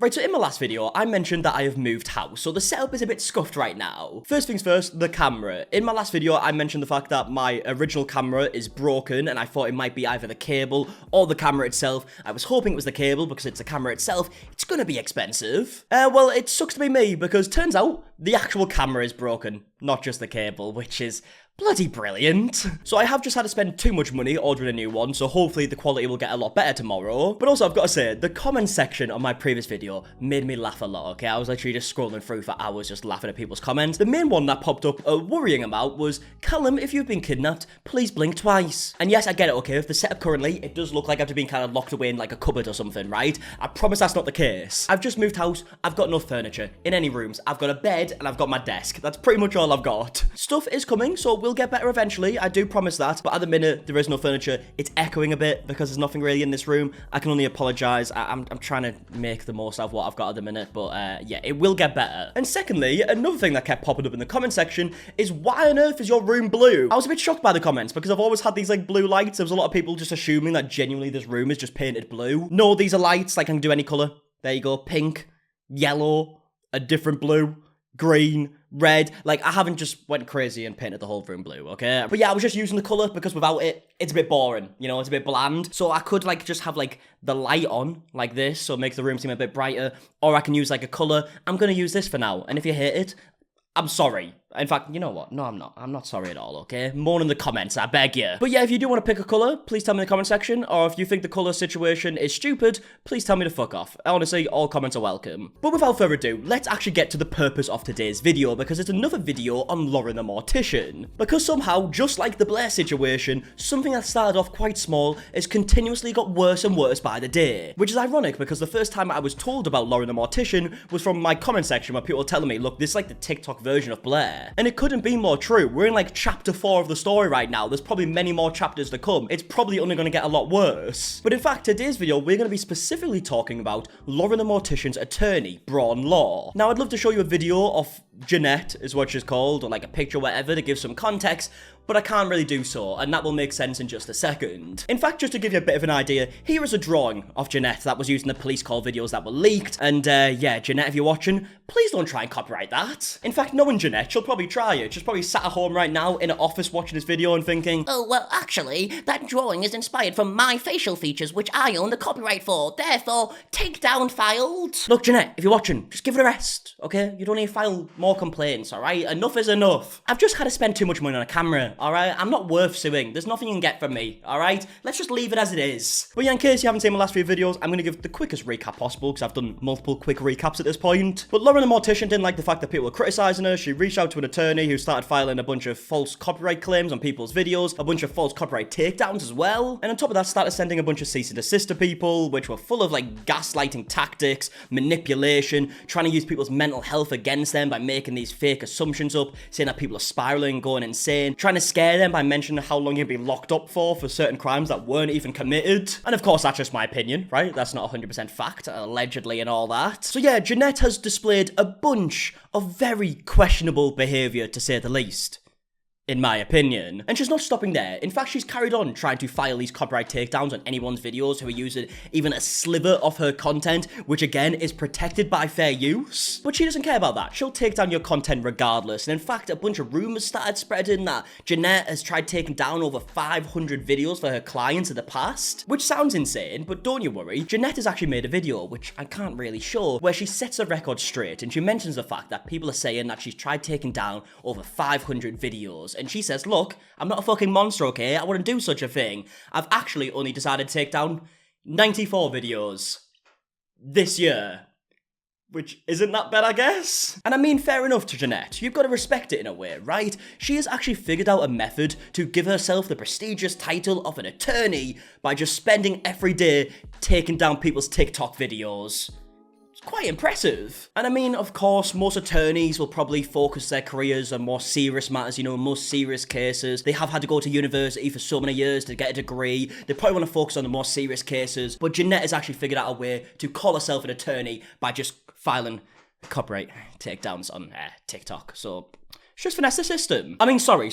Right, so in my last video, I mentioned that I have moved house, so the setup is a bit scuffed right now. First things first, the camera. In my last video, I mentioned the fact that my original camera is broken, and I thought it might be either the cable or the camera itself. I was hoping it was the cable, because it's the camera itself. It's gonna be expensive. Well, it sucks to be me, because turns out the actual camera is broken, not just the cable, which is bloody brilliant. So I have just had to spend too much money ordering a new one, so hopefully the quality will get a lot better tomorrow. But also, I've got to say, the comment section on my previous video made me laugh a lot, okay? I was literally just scrolling through for hours just laughing at people's comments. The main one that popped up a worrying amount was, Callum, if you've been kidnapped, please blink twice. And yes, I get it, okay? If the setup currently, it does look like I've been kind of locked away in like a cupboard or something, right? I promise that's not the case. I've just moved house, I've got no furniture in any rooms. I've got a bed and I've got my desk. That's pretty much all I've got. Stuff is coming, so we'll get better eventually, I do promise that, but at the minute, there is no furniture. It's echoing a bit because there's nothing really in this room. I can only apologize. I'm trying to make the most out of what I've got at the minute, but yeah, it will get better. And secondly, another thing that kept popping up in the comment section is, why on earth is your room blue? I was a bit shocked by the comments because I've always had these like blue lights. There was a lot of people just assuming that genuinely this room is just painted blue. No, these are lights, like I can do any color. There you go, pink, yellow, a different blue, green, red. Like, I haven't just went crazy and painted the whole room blue, okay? But yeah, I was just using the colour because without it, it's a bit boring, you know, it's a bit bland. So I could, like, just have, like, the light on, like this, so it makes the room seem a bit brighter, or I can use, like, a colour. I'm gonna use this for now, and if you hate it, I'm sorry. In fact, you know what? No, I'm not. I'm not sorry at all, okay? More in the comments, I beg you. But yeah, if you do want to pick a colour, please tell me in the comment section. Or if you think the colour situation is stupid, please tell me to fuck off. Honestly, all comments are welcome. But without further ado, let's actually get to the purpose of today's video, because it's another video on Lauren the Mortician. Because somehow, just like the Blair situation, something that started off quite small has continuously got worse and worse by the day. Which is ironic, because the first time I was told about Lauren the Mortician was from my comment section where people were telling me, look, this is like the TikTok version of Blair. And it couldn't be more true. We're in like chapter 4 of the story right now. There's probably many more chapters to come. It's probably only going to get a lot worse. But in fact, today's video, we're going to be specifically talking about Lauren the Mortician's attorney, Braun Law. Now, I'd love to show you a video of Jeanette, is what she's called, or like a picture, whatever, to give some context, but I can't really do so, and that will make sense in just a second. In fact, just to give you a bit of an idea, here is a drawing of Jeanette that was used in the police call videos that were leaked, and yeah, Jeanette, if you're watching, please don't try and copyright that. In fact, knowing Jeanette, she'll probably try it. She's probably sat at home right now in an office watching this video and thinking, oh, well, actually, that drawing is inspired from my facial features, which I own the copyright for. Therefore, takedown filed. Look, Jeanette, if you're watching, just give it a rest, okay? You don't need to file more complaints, alright? Enough is enough. I've just had to spend too much money on a camera, alright? I'm not worth suing. There's nothing you can get from me, alright? Let's just leave it as it is. But yeah, in case you haven't seen my last few videos, I'm going to give the quickest recap possible, because I've done multiple quick recaps at this point. But Lauren the Mortician didn't like the fact that people were criticising her. She reached out to an attorney who started filing a bunch of false copyright claims on people's videos, a bunch of false copyright takedowns as well. And on top of that, started sending a bunch of cease and desist to people, which were full of like gaslighting tactics, manipulation, trying to use people's mental health against them by making these fake assumptions up, saying that people are spiraling, going insane, trying to scare them by mentioning how long you'd be locked up for certain crimes that weren't even committed. And of course, that's just my opinion, right? That's not 100% fact, allegedly and all that. So yeah, Jeanette has displayed a bunch of very questionable behaviour, to say the least, in my opinion. And she's not stopping there. In fact, she's carried on trying to file these copyright takedowns on anyone's videos who are using even a sliver of her content, which again is protected by fair use. But she doesn't care about that. She'll take down your content regardless. And in fact, a bunch of rumours started spreading that Jeanette has tried taking down over 500 videos for her clients in the past, which sounds insane, but don't you worry. Jeanette has actually made a video, which I can't really show, where she sets the record straight, and she mentions the fact that people are saying that she's tried taking down over 500 videos. And she says, look, I'm not a fucking monster, okay? I wouldn't do such a thing. I've actually only decided to take down 94 videos this year. Which isn't that bad, I guess? And I mean, fair enough to Jeanette. You've got to respect it in a way, right? She has actually figured out a method to give herself the prestigious title of an attorney by just spending every day taking down people's TikTok videos. Quite impressive. And I mean, of course, most attorneys will probably focus their careers on more serious matters, you know, most serious cases. They have had to go to university for so many years to get a degree. They probably want to focus on the more serious cases. But Jeanette has actually figured out a way to call herself an attorney by just filing copyright takedowns on TikTok. So Just finesse the system. I mean, sorry.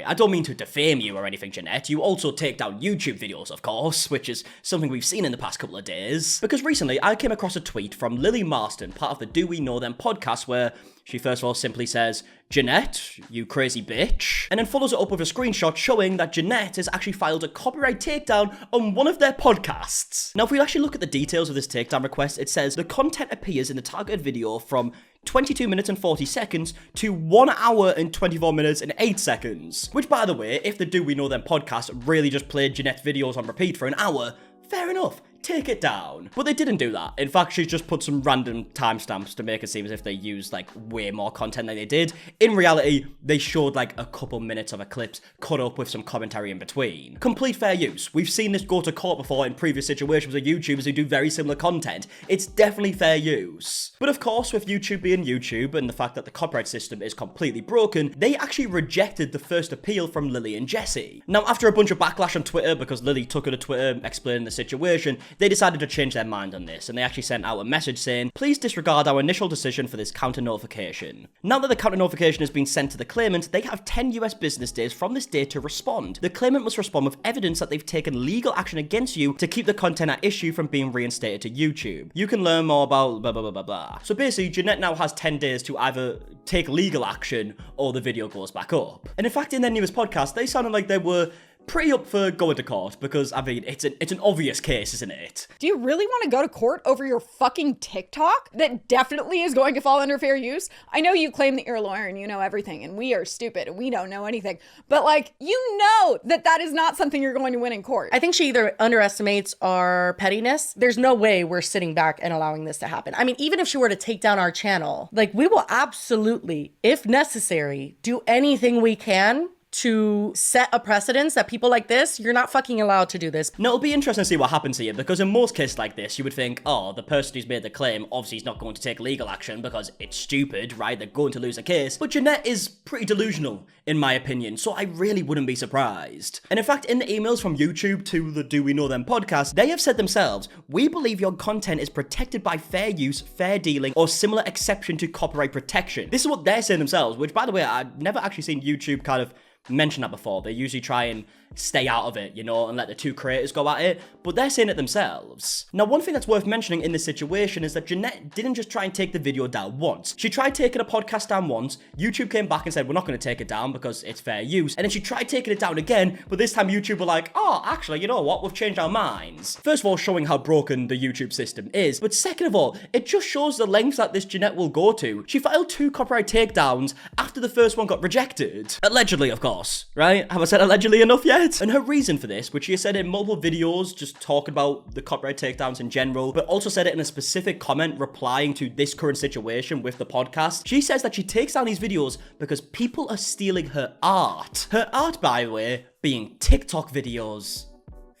I don't mean to defame you or anything, Jeanette. You also take down YouTube videos, of course, which is something we've seen in the past couple of days. Because recently, I came across a tweet from Lily Marston, part of the Do We Know Them podcast, where she first of all simply says, Jeanette, you crazy bitch, and then follows it up with a screenshot showing that Jeanette has actually filed a copyright takedown on one of their podcasts. Now, if we actually look at the details of this takedown request, it says the content appears in the targeted video from 22 minutes and 40 seconds to 1 hour and 24 minutes and 8 seconds. Which, by the way, if the Do We Know Them podcast really just played Jeanette's videos on repeat for an hour, fair enough. Take it down. But they didn't do that. In fact, she's just put some random timestamps to make it seem as if they used, like, way more content than they did. In reality, they showed, like, a couple minutes of a clip cut up with some commentary in between. Complete fair use. We've seen this go to court before in previous situations with YouTubers who do very similar content. It's definitely fair use. But of course, with YouTube being YouTube and the fact that the copyright system is completely broken, they actually rejected the first appeal from Lily and Jesse. Now, after a bunch of backlash on Twitter, because Lily took her to Twitter explaining the situation, they decided to change their mind on this, and they actually sent out a message saying, please disregard our initial decision for this counter notification. Now that the counter notification has been sent to the claimant, they have 10 US business days from this day to respond. The claimant must respond with evidence that they've taken legal action against you to keep the content at issue from being reinstated to YouTube. You can learn more about blah blah blah blah blah. So basically, Jeanette now has 10 days to either take legal action or the video goes back up. And in fact, in their newest podcast, they sounded like they were pretty up for going to court because, I mean, it's an obvious case, isn't it? Do you really want to go to court over your fucking TikTok that definitely is going to fall under fair use? I know you claim that you're a lawyer and you know everything and we are stupid and we don't know anything, but like, you know that is not something you're going to win in court. I think she either underestimates our pettiness. There's no way we're sitting back and allowing this to happen. I mean, even if she were to take down our channel, like, we will absolutely, if necessary, do anything we can to set a precedence that people like this, you're not fucking allowed to do this. Now, it'll be interesting to see what happens here, because in most cases like this, you would think, oh, the person who's made the claim obviously is not going to take legal action because it's stupid, right? They're going to lose a case. But Jeanette is pretty delusional, in my opinion, so I really wouldn't be surprised. And in fact, in the emails from YouTube to the Do We Know Them podcast, they have said themselves, we believe your content is protected by fair use, fair dealing, or similar exception to copyright protection. This is what they're saying themselves, which, by the way, I've never actually seen YouTube kind of mention that before. They usually try and stay out of it, you know, and let the two creators go at it, but they're saying it themselves. Now, one thing that's worth mentioning in this situation is that Jeanette didn't just try and take the video down once. She tried taking a podcast down once, YouTube came back and said, we're not going to take it down because it's fair use, and then she tried taking it down again, but this time YouTube were like, oh, actually, you know what, we've changed our minds. First of all, showing how broken the YouTube system is, but second of all, it just shows the lengths that this Jeanette will go to. She filed 2 copyright takedowns after the first one got rejected. Allegedly, of course, right? Have I said allegedly enough yet? And her reason for this, which she has said in multiple videos, just talking about the copyright takedowns in general, but also said it in a specific comment replying to this current situation with the podcast. She says that she takes down these videos because people are stealing her art. Her art, by the way, being TikTok videos.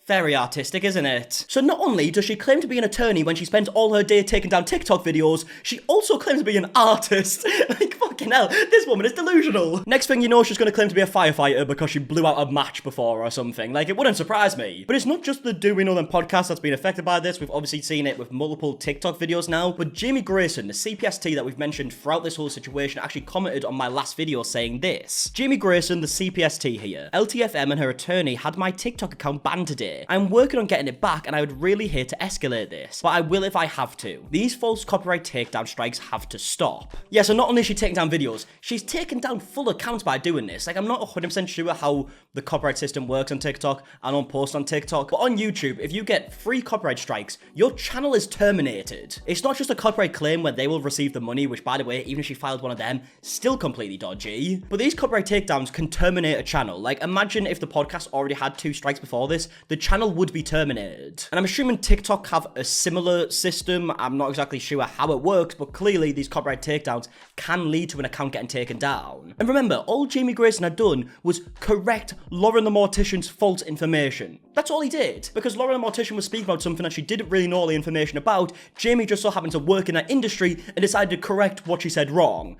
Very artistic, isn't it? So not only does she claim to be an attorney when she spends all her day taking down TikTok videos, she also claims to be an artist. Like, fucking hell, this woman is delusional. Next thing you know, she's gonna claim to be a firefighter because she blew out a match before or something. Like, it wouldn't surprise me. But it's not just the Do We Know Them podcast that's been affected by this. We've obviously seen it with multiple TikTok videos now. But Jamie Grayson, the CPST that we've mentioned throughout this whole situation, actually commented on my last video saying this. Jamie Grayson, the CPST here. LTFM and her attorney had my TikTok account banned today. I'm working on getting it back and I would really hate to escalate this, but I will if I have to. These false copyright takedown strikes have to stop. Yeah, so not only is she taking down videos, she's taking down full accounts by doing this. Like, I'm not 100% sure how the copyright system works on TikTok. I don't post on TikTok, but on YouTube, if you get 3 copyright strikes, your channel is terminated. It's not just a copyright claim where they will receive the money, which, by the way, even if she filed one of them, still completely dodgy. But these copyright takedowns can terminate a channel. Like, imagine if the podcast already had 2 strikes before this, the channel would be terminated. And I'm assuming TikTok have a similar system. I'm not exactly sure how it works, but clearly these copyright takedowns can lead to an account getting taken down. And remember, all Jamie Grayson had done was correct Lauren the Mortician's false information. That's all he did. Because Lauren the Mortician was speaking about something that she didn't really know all the information about, Jamie just so happened to work in that industry and decided to correct what she said wrong.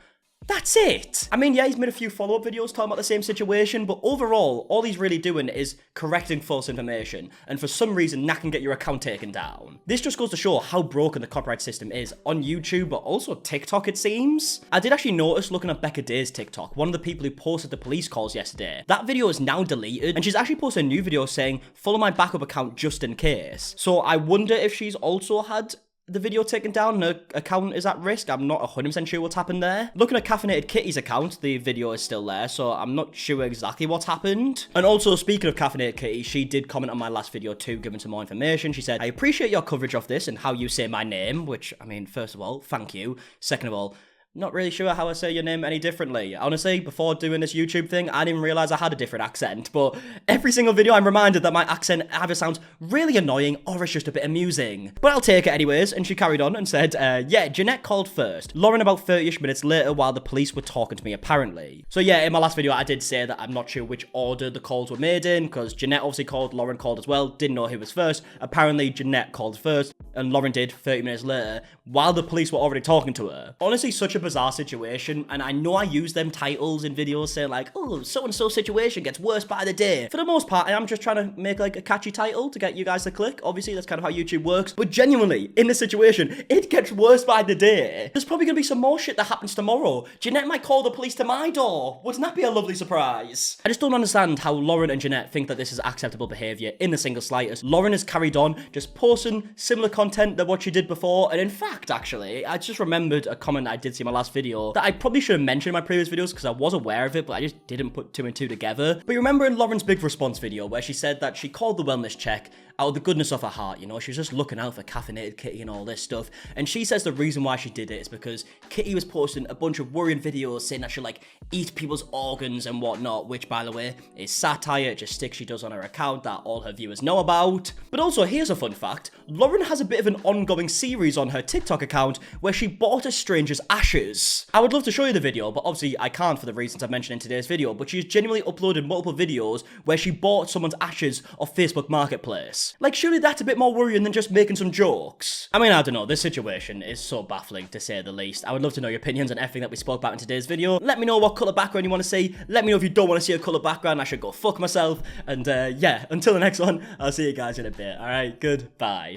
That's it. I mean, yeah, he's made a few follow-up videos talking about the same situation, but overall, all he's really doing is correcting false information, and for some reason, that can get your account taken down. This just goes to show how broken the copyright system is on YouTube, but also TikTok, it seems. I did actually notice looking at Becca Day's TikTok, one of the people who posted the police calls yesterday. That video is now deleted, and she's actually posted a new video saying, follow my backup account just in case. So I wonder if she's also had the video taken down, her account is at risk. I'm not 100% sure what's happened there. Looking at Caffeinated Kitty's account, the video is still there, so I'm not sure exactly what's happened. And also, speaking of Caffeinated Kitty, she did comment on my last video too, giving some more information. She said, I appreciate your coverage of this and how you say my name, which, I mean, first of all, thank you. Second of all, not really sure how I say your name any differently. Honestly, before doing this YouTube thing, I didn't realize I had a different accent, but every single video I'm reminded that my accent either sounds really annoying or it's just a bit amusing. But I'll take it anyways, and she carried on and said, yeah, Jeanette called first. Lauren about 30-ish minutes later while the police were talking to me apparently. So yeah, in my last video, I did say that I'm not sure which order the calls were made in, because Jeanette obviously called, Lauren called as well, didn't know who was first. Apparently, Jeanette called first, and Lauren did 30 minutes later, while the police were already talking to her. Honestly, such a bizarre situation, and I know I use them titles in videos saying like, oh, so-and-so situation gets worse by the day. For the most part, I am just trying to make like a catchy title to get you guys to click. Obviously, that's kind of how YouTube works, but genuinely, in this situation, it gets worse by the day. There's probably gonna be some more shit that happens tomorrow. Jeanette might call the police to my door. Wouldn't that be a lovely surprise? I just don't understand how Lauren and Jeanette think that this is acceptable behavior in the single slightest. Lauren has carried on, just posting similar content than what she did before, and in fact, actually, I just remembered a comment I did see in my last video that I probably should have mentioned in my previous videos because I was aware of it, but I just didn't put two and two together. But you remember in Lauren's big response video where she said that she called the wellness check out of the goodness of her heart, you know, she was just looking out for Caffeinated Kitty and all this stuff, and she says the reason why she did it is because Kitty was posting a bunch of worrying videos saying that she'll like eat people's organs and whatnot, which by the way is satire, just stick she does on her account that all her viewers know about. But also, here's a fun fact, Lauren has a bit of an ongoing series on her TikTok account where she bought a stranger's ashes. I would love to show you the video, but obviously I can't for the reasons I've mentioned in today's video, but she's genuinely uploaded multiple videos where she bought someone's ashes off Facebook Marketplace. Like, surely that's a bit more worrying than just making some jokes. I mean, I don't know, this situation is so baffling to say the least. I would love to know your opinions on everything that we spoke about in today's video. Let me know what colour background you want to see. Let me know if you don't want to see a colour background, I should go fuck myself. And yeah, until the next one, I'll see you guys in a bit. Alright, goodbye.